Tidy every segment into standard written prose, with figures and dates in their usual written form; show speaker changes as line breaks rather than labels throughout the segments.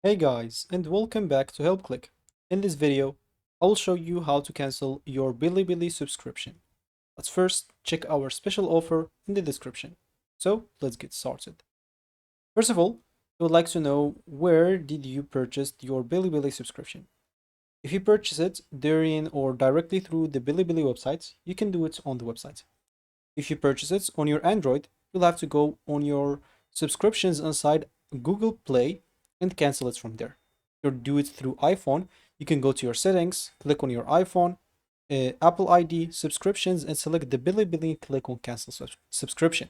Hey guys, and welcome back to HelpClick. In this video, I'll show you how to cancel your Bilibili subscription. Let's first check our special offer in the description. So let's get started. First of all, I would like to know where did you purchase your Bilibili subscription? If you purchase it during or directly through the Bilibili website, you can do it on the website. If you purchase it on your Android, you'll have to go on your subscriptions inside Google Play and cancel it from there. If you do it through iPhone, you can go to your settings, click on your iPhone, Apple ID, subscriptions, and select the Bilibili and click on cancel subscription.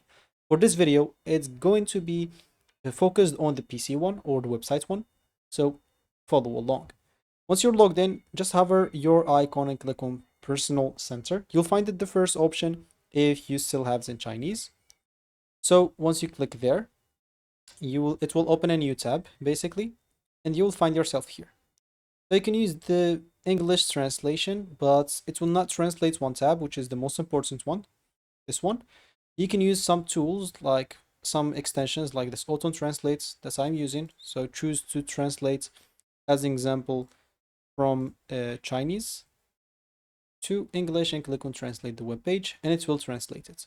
For this video, it's going to be focused on the PC one or the website one, so follow along. Once you're logged in, just hover your icon and click on Personal Center. You'll find it the first option if you still have it in Chinese. So once you click there, it will open a new tab basically, and you will find yourself here. So you can use the English translation, but it will not translate one tab, which is the most important one, this one. You can use some tools like some extensions like this auto translates that I'm using. So choose to translate as an example from Chinese to English and click on translate the web page and it will translate it.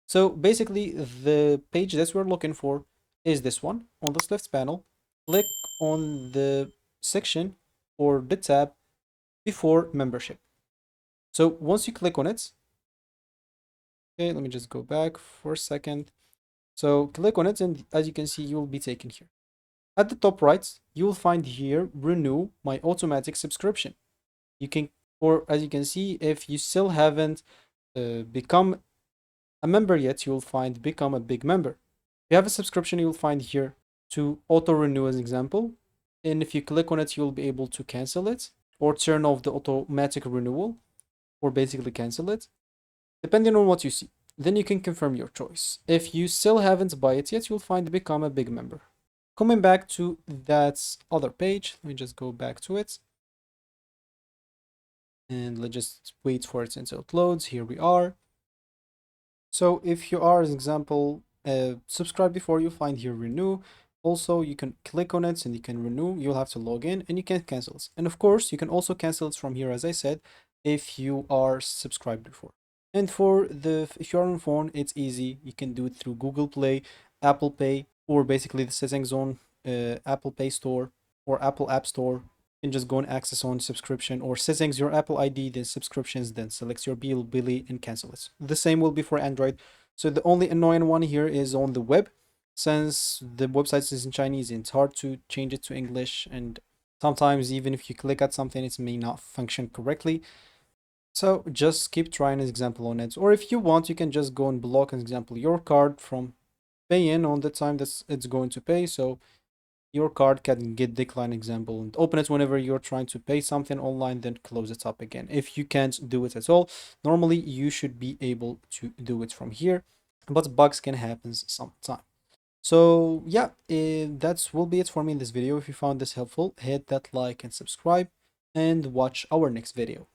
So basically the page that we're looking for is this one on this left panel. Click on the section or the tab before membership. So once you click on it, okay, let me just go back for a second. So click on it and as you can see, you will be taken here. At the top right, you will find here renew my automatic subscription. You can, or as you can see, if you still haven't become a member yet, you'll find become a big member. If you have a subscription, you'll find here to auto renew as an example. And if you click on it, you'll be able to cancel it or turn off the automatic renewal or basically cancel it, depending on what you see. Then you can confirm your choice. If you still haven't buy it yet, you'll find become a big member. Coming back to that other page, let me just go back to it. And let's just wait for it until it loads. Here we are. So if you are, as an example, subscribe before, you find here renew. Also, you can click on it and you can renew. You'll have to log in and you can cancel it. And of course, you can also cancel it from here, as I said, if you are subscribed before. And for if you're on phone, it's easy. You can do it through Google Play, Apple Pay, or basically the settings on Apple Pay Store or Apple App Store. You can just go and access on subscription or settings your Apple ID, then subscriptions, then select your Bilibili and cancel it. The same will be for Android. So the only annoying one here is on the web, since the website is in Chinese, it's hard to change it to English, and sometimes even if you click at something, it may not function correctly. So just keep trying an example on it. Or if you want, you can just go and block an example your card from paying on the time that it's going to pay. So your card can get decline example and open it whenever you're trying to pay something online, then close it up again. If you can't do it at all, normally you should be able to do it from here, but bugs can happen sometime. So yeah, that will be it for me in this video. If you found this helpful, hit that like and subscribe and watch our next video.